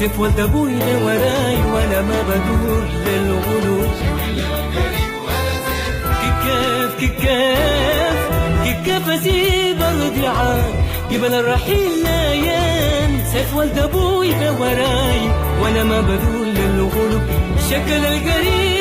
سيف ولد ابوي وراي وانا ما بدور للغلو. كيف اسيب ارض عاد قبل الرحيل ليان. سيف ولد ابوي وراي وانا ما بدور للغلو. شكل القريب